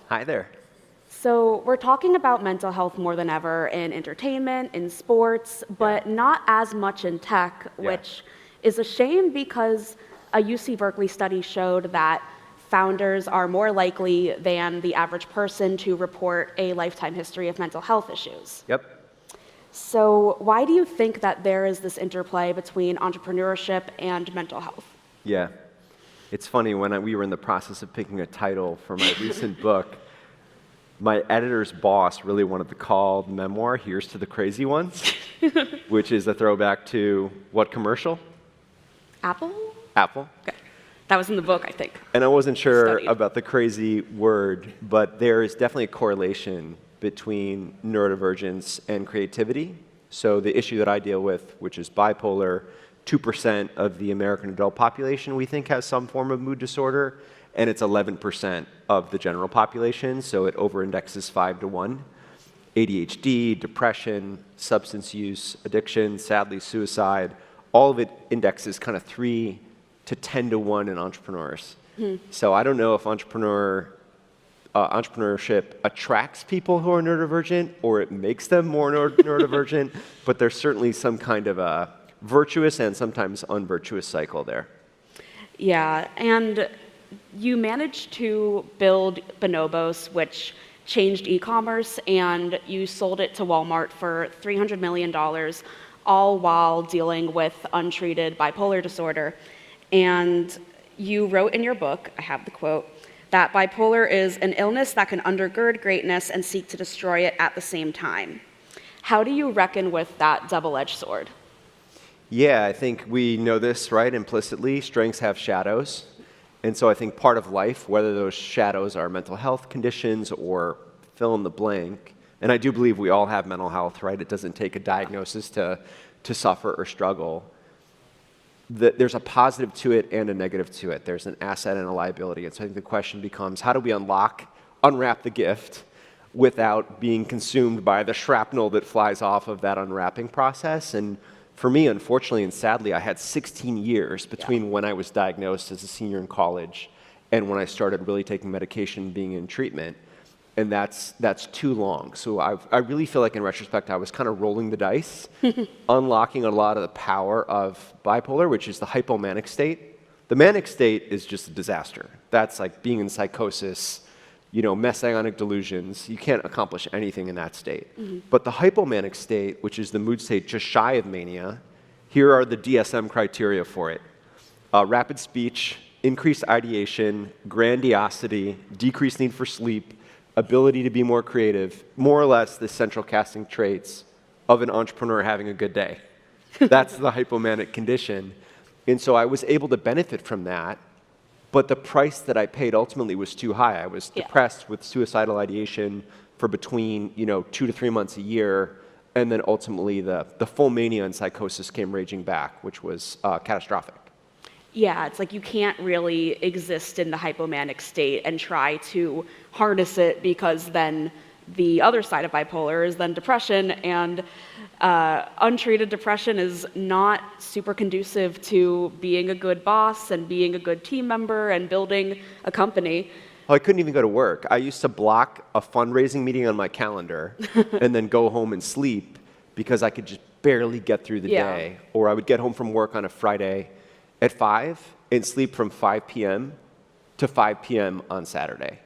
Hi there. So we're talking about mental health more than ever in entertainment, in sports, but not as much in tech, Yeah. which is a shame because a UC Berkeley study showed that founders are more likely than the average person to report a lifetime history of mental health issues. Yep. So why do you think that there is this interplay between entrepreneurship and mental health? Yeah. It's funny, when we were in the process of picking a title for my recent book, my editor's boss really wanted to call the memoir Here's to the Crazy Ones, which is a throwback to what commercial? Apple? Apple. Okay. That was in the book, I think. And I wasn't sure Studied. about the crazy word, but there is definitely a correlation between neurodivergence and creativity. So the issue that I deal with, which is bipolar, 2% of the American adult population we think has some form of mood disorder, and it's 11% of the general population, so it over-indexes 5 to 1. ADHD, depression, substance use, addiction, sadly suicide, all of it indexes kind of 3 to 10 to 1 in entrepreneurs. So I don't know if entrepreneurship attracts people who are neurodivergent or it makes them more neurodivergent, but there's certainly some kind of a virtuous and sometimes unvirtuous cycle there. Yeah, and you managed to build Bonobos, which changed e-commerce, and you sold it to Walmart for $300 million, all while dealing with untreated bipolar disorder. And you wrote in your book, I have the quote, that bipolar is an illness that can undergird greatness and seek to destroy it at the same time. How do you reckon with that double-edged sword? Yeah, I think we know this, right, implicitly. Strengths have shadows. And so I think part of life, whether those shadows are mental health conditions or fill in the blank, and I do believe we all have mental health, right? It doesn't take a diagnosis to suffer or struggle. There's a positive to it and a negative to it. There's an asset and a liability. And so I think the question becomes, how do we unwrap the gift without being consumed by the shrapnel that flies off of that unwrapping process? And for me, unfortunately and sadly, I had 16 years between when I was diagnosed as a senior in college and when I started really taking medication, being in treatment. And that's too long. So I really feel like in retrospect, I was kind of rolling the dice, unlocking a lot of the power of bipolar, which is the hypomanic state. The manic state is just a disaster. That's like being in psychosis, messianic delusions. You can't accomplish anything in that state. But the hypomanic state, which is the mood state just shy of mania, here are the DSM criteria for it. Rapid speech, increased ideation, grandiosity, decreased need for sleep, ability to be more creative, more or less the central casting traits of an entrepreneur having a good day. That's the hypomanic condition. And so I was able to benefit from that, but the price that I paid ultimately was too high. I was depressed with suicidal ideation for between 2 to 3 months a year, and then ultimately the full mania and psychosis came raging back, which was catastrophic. Yeah, it's like you can't really exist in the hypomanic state and try to harness it because then the other side of bipolar is then depression, and untreated depression is not super conducive to being a good boss and being a good team member and building a company. Oh, I couldn't even go to work. I used to block a fundraising meeting on my calendar and then go home and sleep because I could just barely get through the day. Or I would get home from work on a Friday at 5 and sleep from 5 p.m. to 5 p.m. on Saturday.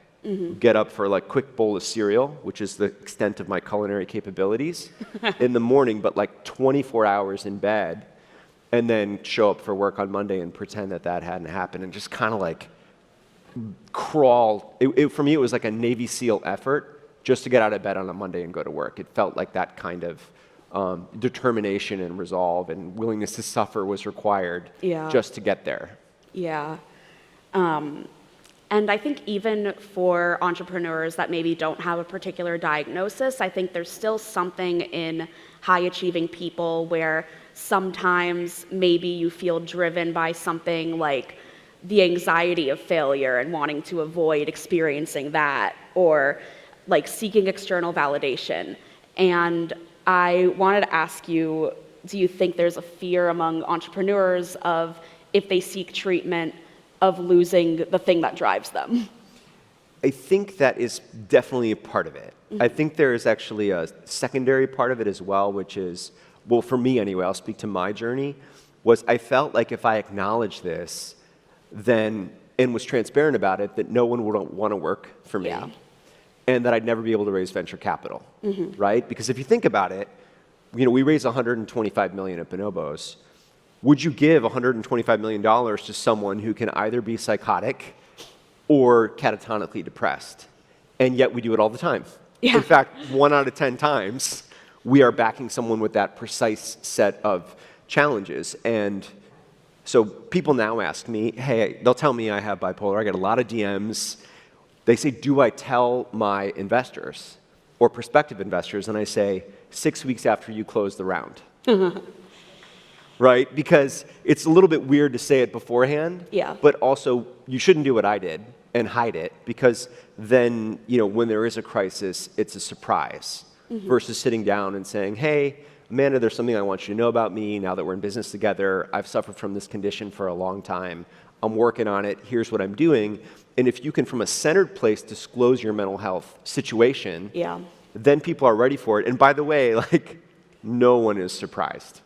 Get up for a quick bowl of cereal, which is the extent of my culinary capabilities, in the morning, but 24 hours in bed, and then show up for work on Monday and pretend that hadn't happened, and just kind of crawl. For me, it was like a Navy SEAL effort just to get out of bed on a Monday and go to work. It felt like that kind of determination and resolve and willingness to suffer was required just to get there. Yeah. And I think even for entrepreneurs that maybe don't have a particular diagnosis, I think there's still something in high-achieving people where sometimes maybe you feel driven by something like the anxiety of failure and wanting to avoid experiencing that, or seeking external validation. And I wanted to ask you, do you think there's a fear among entrepreneurs of, if they seek treatment, of losing the thing that drives them? I think that is definitely a part of it. I think there is actually a secondary part of it as well, which is, well, for me anyway, I'll speak to my journey, was I felt like if I acknowledged this, then, and was transparent about it, that no one would want to work for me, Yeah. and that I'd never be able to raise venture capital, right? Because if you think about it, we raised $125 million at Bonobos. Would you give $125 million to someone who can either be psychotic or catatonically depressed? And yet we do it all the time. Yeah. In fact, 1 out of 10 times, we are backing someone with that precise set of challenges. And so people now ask me, hey, they'll tell me I have bipolar. I get a lot of DMs. They say, do I tell my investors or prospective investors? And I say, 6 weeks after you close the round. Right? Because it's a little bit weird to say it beforehand. Yeah. But also, you shouldn't do what I did and hide it, because then, when there is a crisis, it's a surprise. Versus sitting down and saying, hey, Amanda, there's something I want you to know about me now that we're in business together. I've suffered from this condition for a long time. I'm working on it. Here's what I'm doing. And if you can, from a centered place, disclose your mental health situation, Yeah. then people are ready for it. And by the way, no one is surprised.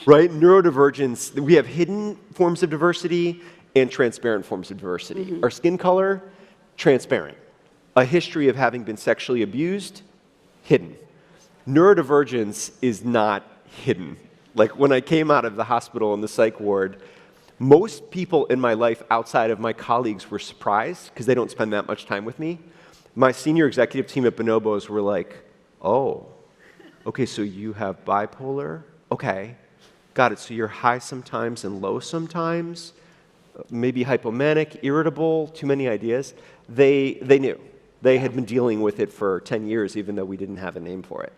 Right? Neurodivergence, we have hidden forms of diversity and transparent forms of diversity. Our skin color, transparent. A history of having been sexually abused, hidden. Neurodivergence is not hidden. Like when I came out of the hospital in the psych ward, most people in my life outside of my colleagues were surprised because they don't spend that much time with me. My senior executive team at Bonobos were like, oh, okay, so you have bipolar? Okay, got it. So you're high sometimes and low sometimes? Maybe hypomanic, irritable, too many ideas. They knew. They had been dealing with it for 10 years, even though we didn't have a name for it.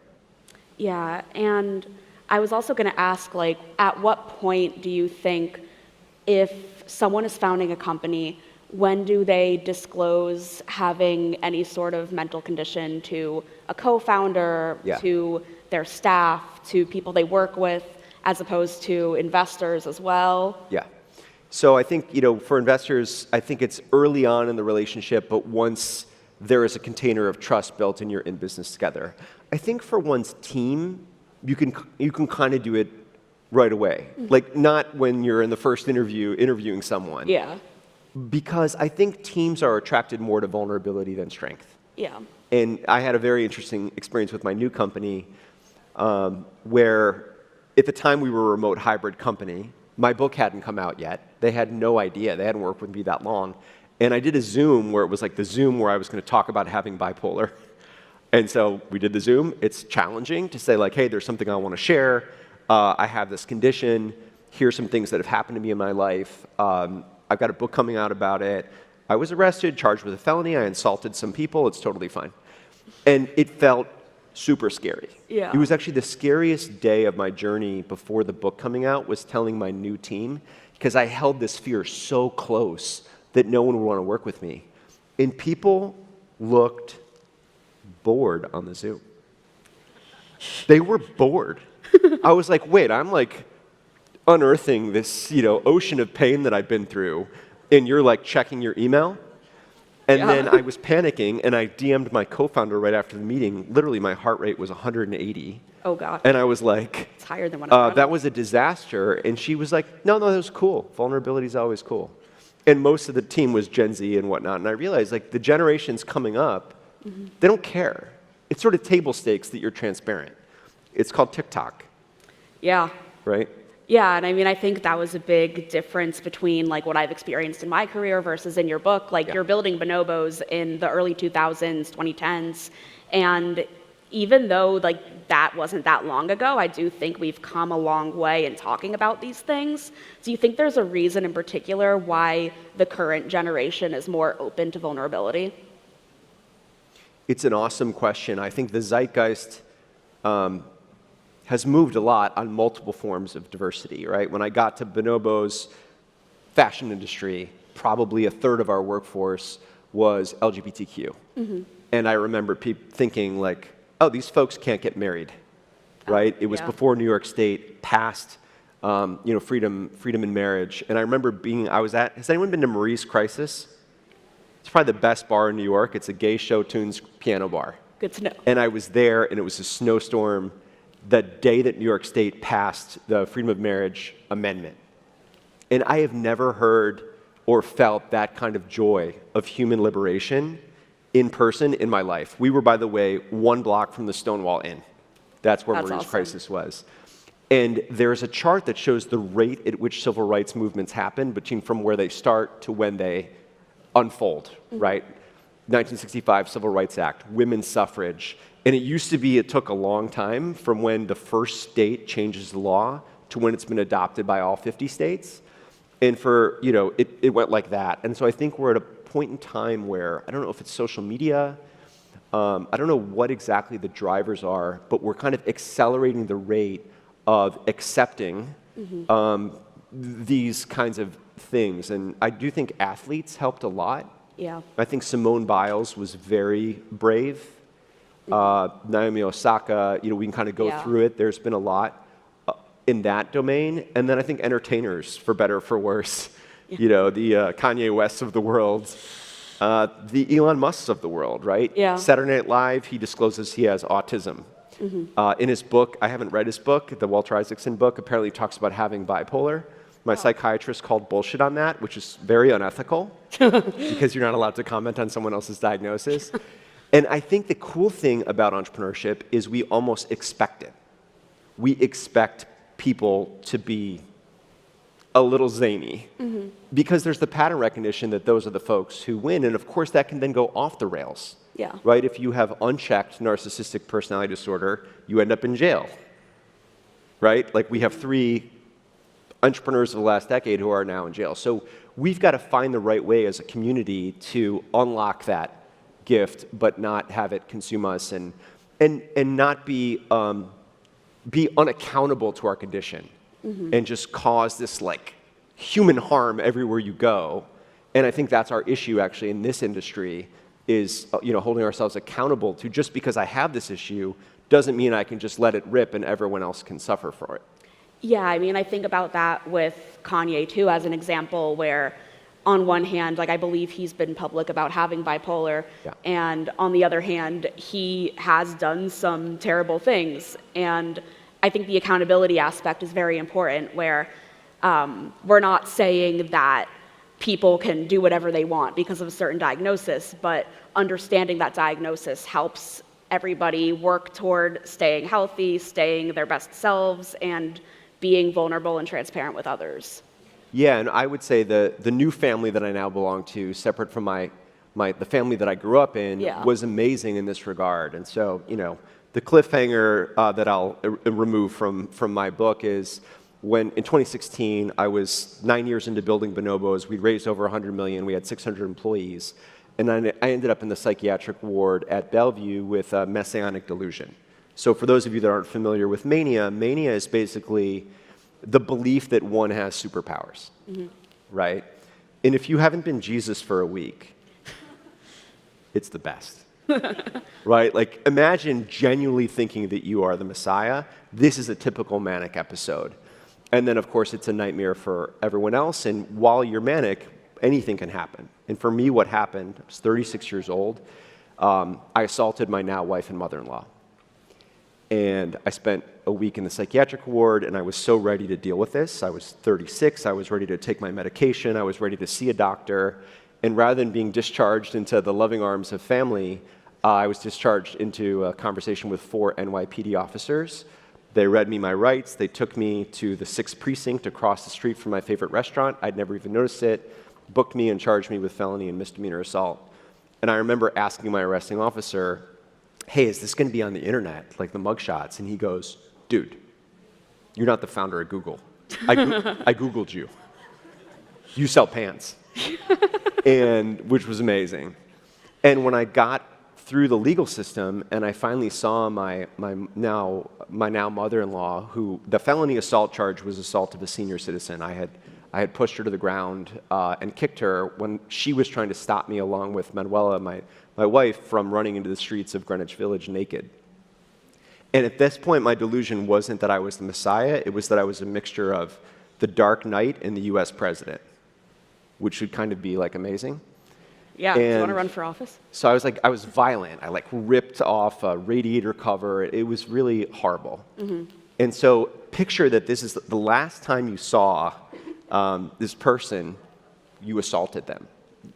Yeah, and I was also going to ask, at what point do you think, if someone is founding a company, when do they disclose having any sort of mental condition to a co-founder, to their staff, to people they work with, as opposed to investors as well? Yeah. So I think, for investors, I think it's early on in the relationship, but once there is a container of trust built and you're in business together. I think for one's team, you can kind of do it right away. Not when you're in the first interview interviewing someone. Yeah. Because I think teams are attracted more to vulnerability than strength. Yeah. And I had a very interesting experience with my new company where at the time we were a remote hybrid company. My book hadn't come out yet. They had no idea. They hadn't worked with me that long. And I did a Zoom where it was like the Zoom where I was going to talk about having bipolar. And so we did the Zoom. It's challenging to say hey, there's something I want to share. I have this condition. Here's some things that have happened to me in my life. I've got a book coming out about it. I was arrested, charged with a felony. I insulted some people. It's totally fine. And it felt super scary. Yeah. It was actually the scariest day of my journey before the book coming out, was telling my new team, because I held this fear so close that no one would want to work with me. And people looked bored on the Zoom. They were bored. I was like, wait, I'm unearthing this, ocean of pain that I've been through, and you're checking your email? And then I was panicking, and I DM'd my co-founder right after the meeting. Literally, my heart rate was 180. Oh, God. And I was like, it's higher than what I that was a disaster. And she was like, no, that was cool. Vulnerability is always cool. And most of the team was Gen Z and whatnot. And I realized, the generations coming up, they don't care. It's sort of table stakes that you're transparent. It's called TikTok. Yeah. Right? Yeah, and I think that was a big difference between what I've experienced in my career versus in your book. You're building Bonobos in the early 2000s, 2010s, and even though that wasn't that long ago, I do think we've come a long way in talking about these things. Do you think there's a reason in particular why the current generation is more open to vulnerability? It's an awesome question. I think the zeitgeist has moved a lot on multiple forms of diversity, right? When I got to Bonobos, fashion industry, probably a third of our workforce was LGBTQ. And I remember thinking oh, these folks can't get married, right? It was before New York State passed, freedom in marriage. And I remember has anyone been to Marie's Crisis? It's probably the best bar in New York. It's a gay show tunes piano bar. Good to know. And I was there, and it was a snowstorm the day that New York State passed the Freedom of Marriage Amendment. And I have never heard or felt that kind of joy of human liberation in person in my life. We were, by the way, 1 block from the Stonewall Inn. That's where Marie's awesome. Crisis was. And there's a chart that shows the rate at which civil rights movements happen from where they start to when they unfold, right? 1965 Civil Rights Act, women's suffrage. And it took a long time from when the first state changes the law to when it's been adopted by all 50 states. And it went like that. And so I think we're at a point in time where, I don't know if it's social media, I don't know what exactly the drivers are, but we're kind of accelerating the rate of accepting these kinds of things. And I do think athletes helped a lot. Yeah. I think Simone Biles was very brave. Naomi Osaka, we can kind of go through it. There's been a lot in that domain. And then I think entertainers, for better or for worse, the Kanye Wests of the world, the Elon Musks of the world, right? Yeah. Saturday Night Live, he discloses he has autism. In his book, I haven't read his book, the Walter Isaacson book, apparently he talks about having bipolar. My psychiatrist called bullshit on that, which is very unethical because you're not allowed to comment on someone else's diagnosis. And I think the cool thing about entrepreneurship is we almost expect it. We expect people to be a little zany because there's the pattern recognition that those are the folks who win. And of course, that can then go off the rails. Yeah. Right? If you have unchecked narcissistic personality disorder, you end up in jail. Right? Like we have 3 entrepreneurs of the last decade who are now in jail. So we've got to find the right way as a community to unlock that gift, but not have it consume us and not be unaccountable to our condition and just cause this like human harm everywhere you go. And I think that's our issue actually in this industry is holding ourselves accountable to just because I have this issue doesn't mean I can just let it rip and everyone else can suffer for it. Yeah, I mean, I think about that with Kanye too as an example where on one hand, like I believe he's been public about having bipolar, and on the other hand, he has done some terrible things. And I think the accountability aspect is very important where we're not saying that people can do whatever they want because of a certain diagnosis, but understanding that diagnosis helps everybody work toward staying healthy, staying their best selves, and being vulnerable and transparent with others. Yeah, and I would say the new family that I now belong to, separate from the family that I grew up in, was amazing in this regard. And so, the cliffhanger that I'll remove from my book is when in 2016, I was 9 years into building Bonobos. We'd raised over 100 million. We had 600 employees. And then I ended up in the psychiatric ward at Bellevue with a messianic delusion. So for those of you that aren't familiar with mania is basically the belief that one has superpowers, right? And if you haven't been Jesus for a week, it's the best, right? Like imagine genuinely thinking that you are the Messiah. This is a typical manic episode. And then, of course, it's a nightmare for everyone else. And while you're manic, anything can happen. And for me, what happened, I was 36 years old. I assaulted my now wife and mother-in-law. And I spent a week in the psychiatric ward, and I was so ready to deal with this. I was 36. I was ready to take my medication. I was ready to see a doctor. And rather than being discharged into the loving arms of family, I was discharged into a conversation with 4 NYPD officers. They read me my rights. They took me to the 6th precinct across the street from my favorite restaurant. I'd never even noticed it. Booked me and charged me with felony and misdemeanor assault. And I remember asking my arresting officer, hey, is this going to be on the internet, like the mugshots? And he goes, dude, you're not the founder of Google. I Googled you. You sell pants. Which was amazing. And when I got through the legal system, and I finally saw my now mother-in-law, who the felony assault charge was assault of a senior citizen. I had pushed her to the ground and kicked her when she was trying to stop me, along with Manuela, my wife, from running into the streets of Greenwich Village naked. And at this point, my delusion wasn't that I was the Messiah. It was that I was a mixture of the Dark Knight and the U.S. president, which would kind of be like amazing. Yeah. Do you want to And run for office? so I was violent. I like ripped off a radiator cover. It was really horrible. And so picture that this is the last time you saw this person, you assaulted them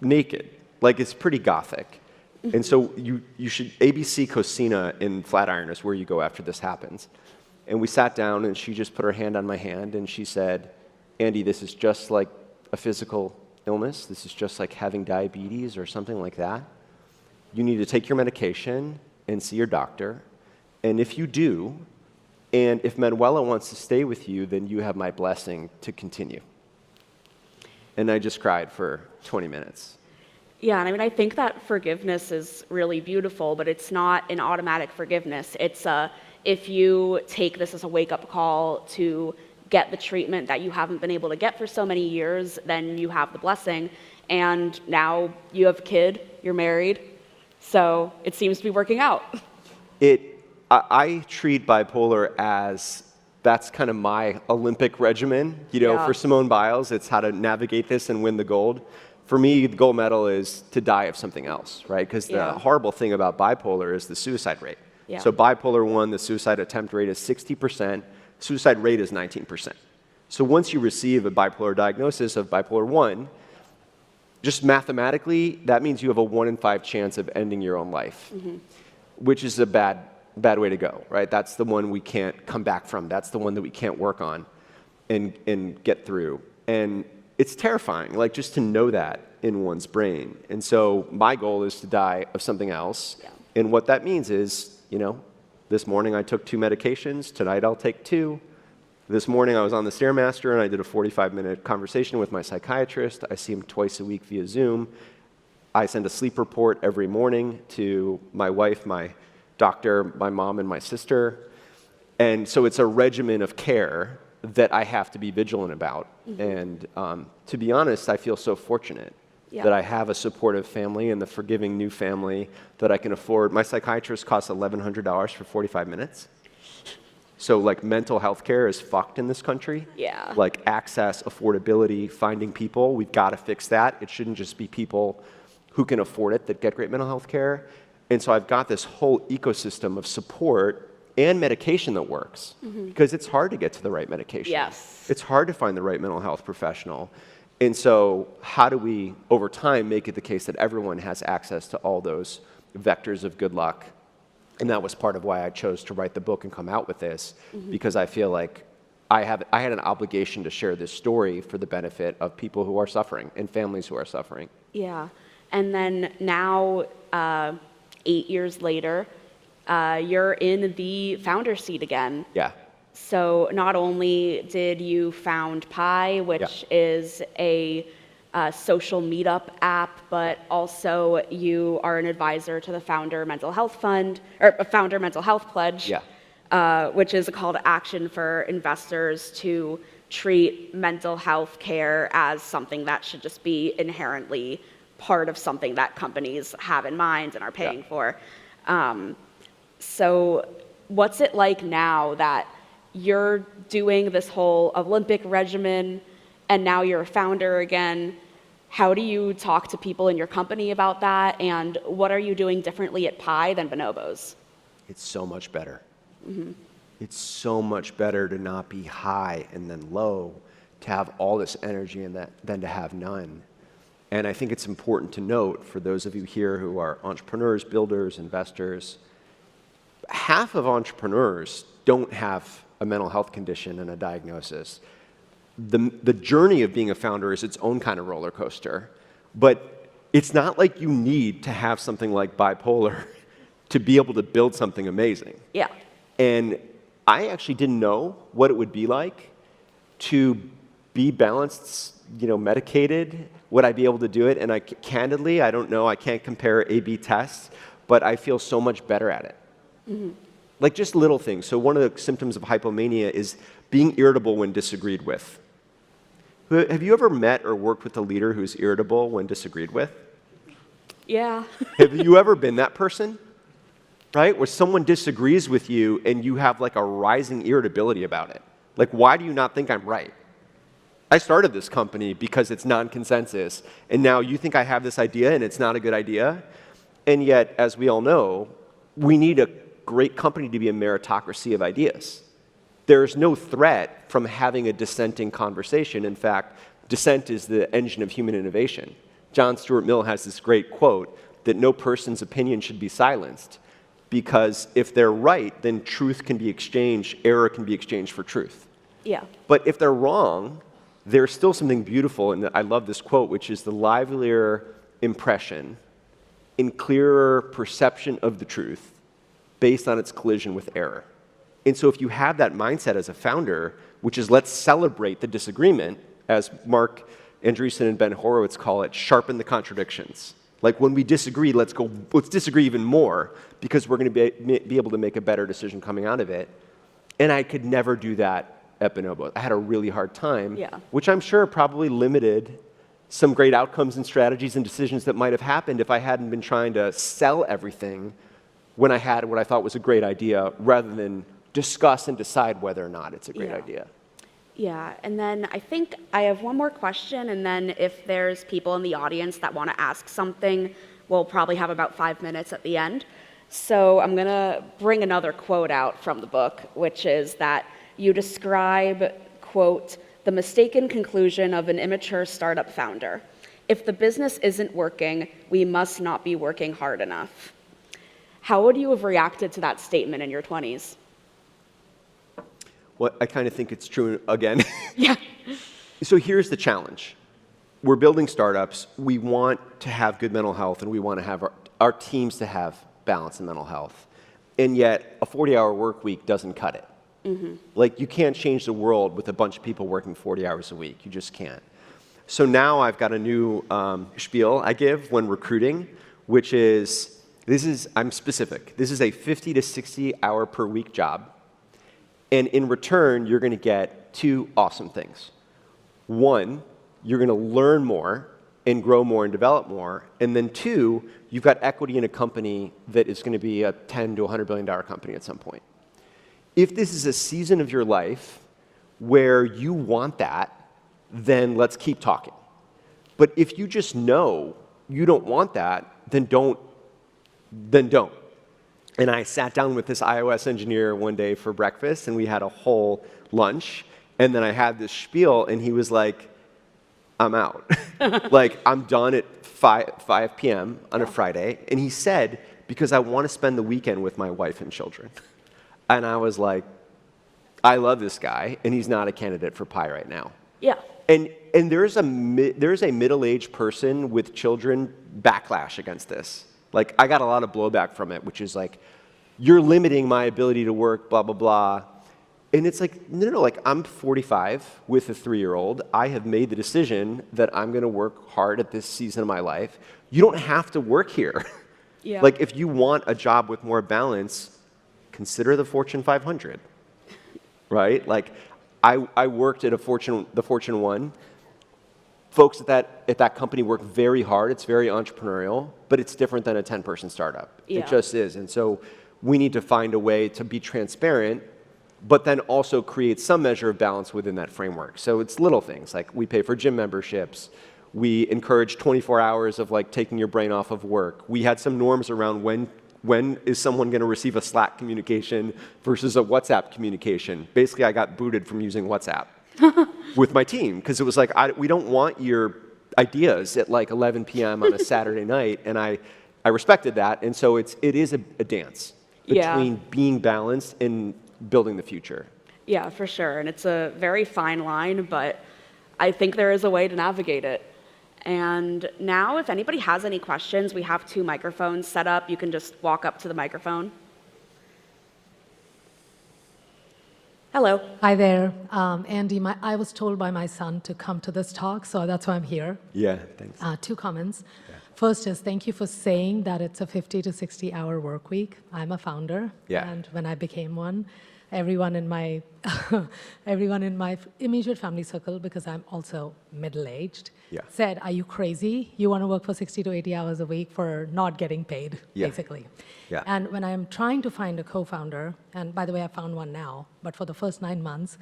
naked. Like, it's pretty gothic. And so you should, ABC Cocina in Flatiron is where you go after this happens. And we sat down, and she just put her hand on my hand, and she said, Andy, this is just like a physical illness. This is just like having diabetes or something like that. You need to take your medication and see your doctor. And if you do, and if Manuela wants to stay with you, then you have my blessing to continue. And I just cried for 20 minutes. Yeah, and I mean, I think that forgiveness is really beautiful, but it's not an automatic forgiveness. It's if you take this as a wake-up call to get the treatment that you haven't been able to get for so many years, then you have the blessing. And now you have a kid, you're married, so it seems to be working out. I treat bipolar as that's kind of my Olympic regimen. You know, for Simone Biles, it's how to navigate this and win the gold. For me, the gold medal is to die of something else, right? Because the horrible thing about bipolar is the suicide rate. So bipolar 1, the suicide attempt rate is 60%. Suicide rate is 19%. So once you receive a bipolar diagnosis of bipolar 1, just mathematically, that means you have a 1 in 5 chance of ending your own life, which is a bad way to go, right? That's the one we can't come back from. That's the one that we can't work on and get through. And it's terrifying, like, just to know that in one's brain. And so my goal is to die of something else. And what that means is, you know, this morning I took 2 medications. Tonight I'll take 2. This morning I was on the Stairmaster and I did a 45-minute conversation with my psychiatrist. I see him twice a week via Zoom. I send a sleep report every morning to my wife, my doctor, my mom, and my sister. And so it's a regimen of care that I have to be vigilant about. And to be honest, I feel so fortunate that I have a supportive family and the forgiving new family that I can afford. My psychiatrist costs $1,100 for 45 minutes. So, like, mental health care is fucked in this country. Like, access, affordability, finding people, we've got to fix that. It shouldn't just be people who can afford it that get great mental health care. And so I've got this whole ecosystem of support and medication that works, because it's hard to get to the right medication. It's hard to find the right mental health professional. And so how do we, over time, make it the case that everyone has access to all those vectors of good luck? And that was part of why I chose to write the book and come out with this, because I feel like I had an obligation to share this story for the benefit of people who are suffering and families who are suffering. And then now, 8 years later, you're in the founder seat again. So not only did you found Pi, which is a social meetup app, but also you are an advisor to the Founder Mental Health Fund, or Founder Mental Health Pledge, which is a call to action for investors to treat mental health care as something that should just be inherently part of something that companies have in mind and are paying for. So what's it like now that you're doing this whole Olympic regimen and now you're a founder again? How do you talk to people in your company about that? And what are you doing differently at Pi than Bonobos? It's so much better. It's so much better to not be high and then low, to have all this energy and than to have none. And I think it's important to note, for those of you here who are entrepreneurs, builders, investors, half of entrepreneurs don't have a mental health condition and a diagnosis. The journey of being a founder is its own kind of roller coaster, but it's not like you need to have something like bipolar to be able to build something amazing. And I actually didn't know what it would be like to be balanced, medicated. Would I be able to do it? And candidly, I don't know. I can't compare A/B tests, but I feel so much better at it. Like, just little things. So one of the symptoms of hypomania is being irritable when disagreed with. Have you ever met or worked with a leader who's irritable when disagreed with? Have you ever been that person? Right? Where someone disagrees with you and you have like a rising irritability about it. Like, why do you not think I'm right? I started this company because it's non-consensus, and now you think I have this idea and it's not a good idea? And yet, as we all know, we need a great company to be a meritocracy of ideas. There's no threat from having a dissenting conversation. In fact, dissent is the engine of human innovation. John Stuart Mill has this great quote that no person's opinion should be silenced, because if they're right, then truth can be exchanged, error can be exchanged for truth. Yeah. But if they're wrong, there's still something beautiful, and I love this quote, which is the livelier impression in clearer perception of the truth based on its collision with error. And so if you have that mindset as a founder, which is let's celebrate the disagreement, as Mark Andreessen and Ben Horowitz call it, sharpen the contradictions. Like when we disagree, let's disagree even more, because we're going to be able to make a better decision coming out of it. And I could never do that at Bonobos. I had a really hard time, which I'm sure probably limited some great outcomes and strategies and decisions that might have happened if I hadn't been trying to sell everything when I had what I thought was a great idea, rather than discuss and decide whether or not it's a great idea. Yeah, and then I think I have one more question, and then if there's people in the audience that want to ask something, we'll probably have about 5 minutes at the end. So I'm going to bring another quote out from the book, which is that you describe, quote, the mistaken conclusion of an immature startup founder. If the business isn't working, we must not be working hard enough. How would you have reacted to that statement in your 20s? Well, I kind of think it's true again. Yeah. So here's the challenge. We're building startups. We want to have good mental health, and we want to have our teams to have balance in mental health. And yet, a 40-hour work week doesn't cut it. Mm-hmm. Like, you can't change the world with a bunch of people working 40 hours a week. You just can't. So now I've got a new spiel I give when recruiting, which is, I'm specific. This is a 50 to 60 hour per week job. And in return, you're going to get two awesome things. One, you're going to learn more and grow more and develop more. And then two, you've got equity in a company that is going to be a $10 to $100 billion company at some point. If this is a season of your life where you want that, then let's keep talking. But if you just know you don't want that, then don't. And I sat down with this iOS engineer one day for breakfast, and we had a whole lunch. And then I had this spiel, and he was like, I'm out. Like, I'm done at 5 p.m. on a Friday. And he said, because I want to spend the weekend with my wife and children. And I was like, I love this guy, and he's not a candidate for Pi right now. Yeah. And there's a middle-aged person with children backlash against this. Like, I got a lot of blowback from it, which is like, you're limiting my ability to work, blah, blah, blah. And it's like, no, like, I'm 45 with a 3-year-old. I have made the decision that I'm going to work hard at this season of my life. You don't have to work here. Yeah. Like, if you want a job with more balance, consider the Fortune 500, right? Like, I worked at the Fortune 1. Folks at that company work very hard. It's very entrepreneurial, but it's different than a 10-person startup. Yeah. It just is. And so we need to find a way to be transparent, but then also create some measure of balance within that framework. So it's little things, like we pay for gym memberships. We encourage 24 hours of like taking your brain off of work. We had some norms around when is someone going to receive a Slack communication versus a WhatsApp communication. Basically, I got booted from using WhatsApp with my team, because it was like, we don't want your ideas at like 11 p.m. on a Saturday night, and I respected that. And so it is a dance between being balanced and building the future. Yeah, for sure. And it's a very fine line, but I think there is a way to navigate it. And now, if anybody has any questions, we have 2 microphones set up. You can just walk up to the microphone. Hello. Hi there. Andy, I was told by my son to come to this talk, so that's why I'm here. Yeah, thanks. 2 comments. Yeah. First is thank you for saying that it's a 50 to 60 hour work week. I'm a founder, and when I became one, everyone in my immediate family circle, because I'm also middle-aged, said, are you crazy? You want to work for 60 to 80 hours a week for not getting paid, basically. Yeah. And when I'm trying to find a co-founder, and by the way, I found one now, but for the first 9 months,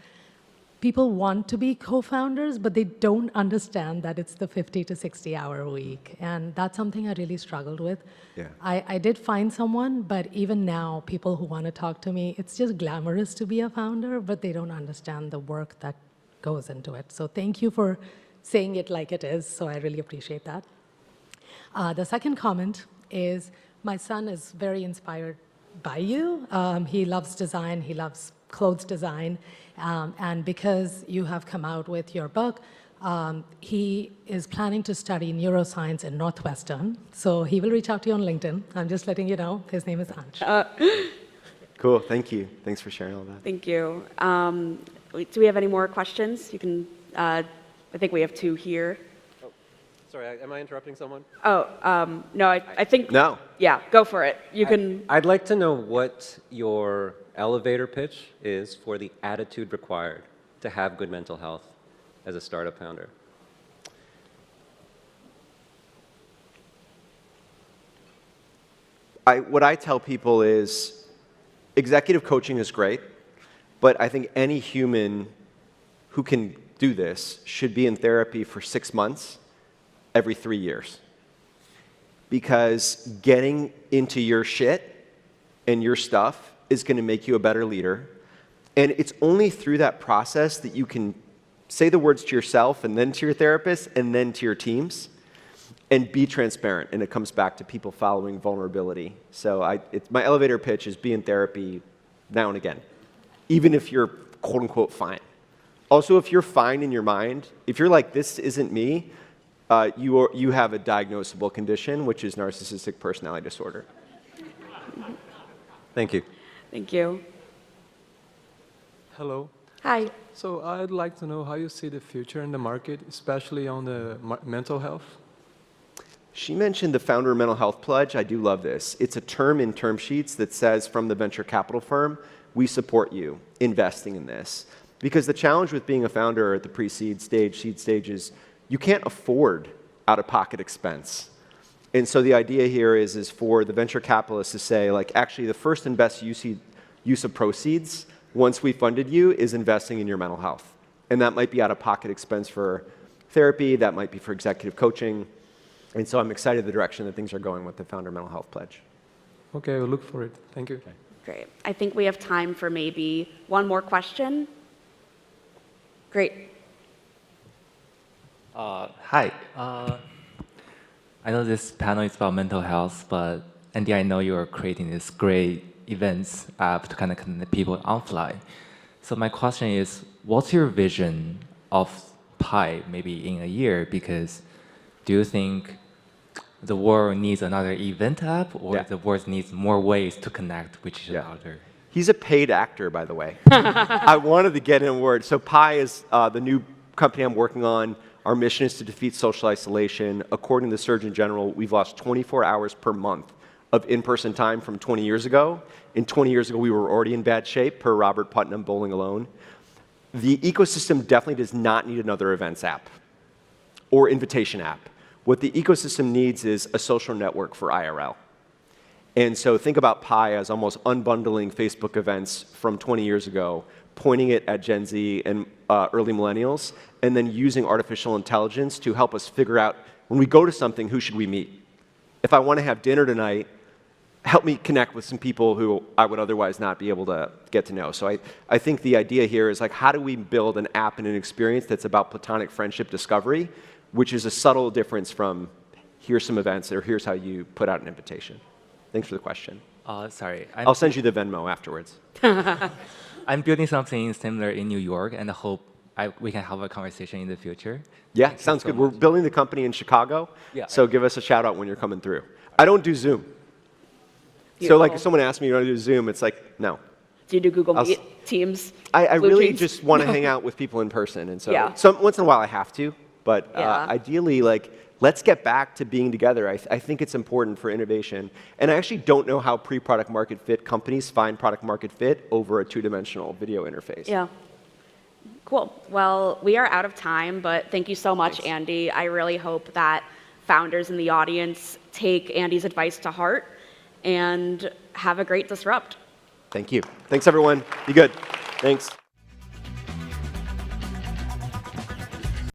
people want to be co-founders, but they don't understand that it's the 50 to 60 hour week. And that's something I really struggled with. Yeah. I did find someone, but even now, people who want to talk to me, it's just glamorous to be a founder, but they don't understand the work that goes into it. So thank you for saying it like it is. So I really appreciate that. The second comment is my son is very inspired by you. He loves design. He loves clothes design. And because you have come out with your book, he is planning to study neuroscience in Northwestern. So he will reach out to you on LinkedIn. I'm just letting you know. His name is Ansh. Cool. Thank you. Thanks for sharing all that. Thank you. Do we have any more questions? You can. I think we have two here. Oh, sorry, am I interrupting someone? Oh, no, I think. No. Yeah, go for it. You can. I'd like to know what your elevator pitch is for the attitude required to have good mental health as a startup founder. What I tell people is executive coaching is great, but I think any human who can do this should be in therapy for 6 months every 3 years. Because getting into your shit and your stuff is going to make you a better leader. And it's only through that process that you can say the words to yourself and then to your therapist and then to your teams and be transparent. And it comes back to people following vulnerability. So my elevator pitch is be in therapy now and again, even if you're quote unquote fine. Also, if you're fine in your mind, if you're like, this isn't me, you have a diagnosable condition, which is narcissistic personality disorder. Thank you. Thank you. Hello. Hi. So I'd like to know how you see the future in the market, especially on the mental health. She mentioned the founder mental health pledge. I do love this. It's a term in term sheets that says from the venture capital firm, we support you investing in this. Because the challenge with being a founder at the pre-seed stage, seed stage is you can't afford out-of-pocket expense. And so the idea here is for the venture capitalists to say, like, actually the first and best use of proceeds once we funded you is investing in your mental health. And that might be out-of-pocket expense for therapy, that might be for executive coaching. And so I'm excited the direction that things are going with the Founder Mental Health Pledge. Okay, we'll look for it. Thank you. Okay. Great. I think we have time for maybe one more question. Great. Hi. I know this panel is about mental health, but Andy, I know you are creating this great events app to kind of connect people offline. So my question is, what's your vision of Pi maybe in a year? Because do you think the world needs another event app, or the world needs more ways to connect with each other? He's a paid actor, by the way. I wanted to get in a word. So Pi is the new company I'm working on. Our mission is to defeat social isolation. According to the Surgeon General, we've lost 24 hours per month of in-person time from 20 years ago. And 20 years ago, we were already in bad shape, per Robert Putnam, Bowling Alone. The ecosystem definitely does not need another events app or invitation app. What the ecosystem needs is a social network for IRL. And so think about Pi as almost unbundling Facebook events from 20 years ago, pointing it at Gen Z and early millennials, and then using artificial intelligence to help us figure out, when we go to something, who should we meet? If I want to have dinner tonight, help me connect with some people who I would otherwise not be able to get to know. So I think the idea here is, like, how do we build an app and an experience that's about platonic friendship discovery, which is a subtle difference from here's some events or here's how you put out an invitation. Thanks for the question. Sorry. I'll send you the Venmo afterwards. I'm building something similar in New York, and I hope we can have a conversation in the future. Yeah, Thank sounds you so good. We're much. building the company in Chicago, so give us a shout out when you're coming through. I don't do Zoom. So like if someone asks me, you want to do Zoom, it's like, no. Do you do Google Meet, Teams? I Blue really Jeans? just want to hang out with people in person. And so Yeah. once in a while I have to, but ideally, like, let's get back to being together. I think it's important for innovation. And I actually don't know how pre-product market fit companies find product market fit over a two-dimensional video interface. Yeah. Cool. Well, we are out of time, but thank you so much, Thanks. Andy. I really hope that founders in the audience take Andy's advice to heart and have a great Disrupt. Thank you. Thanks, everyone. Be good. Thanks.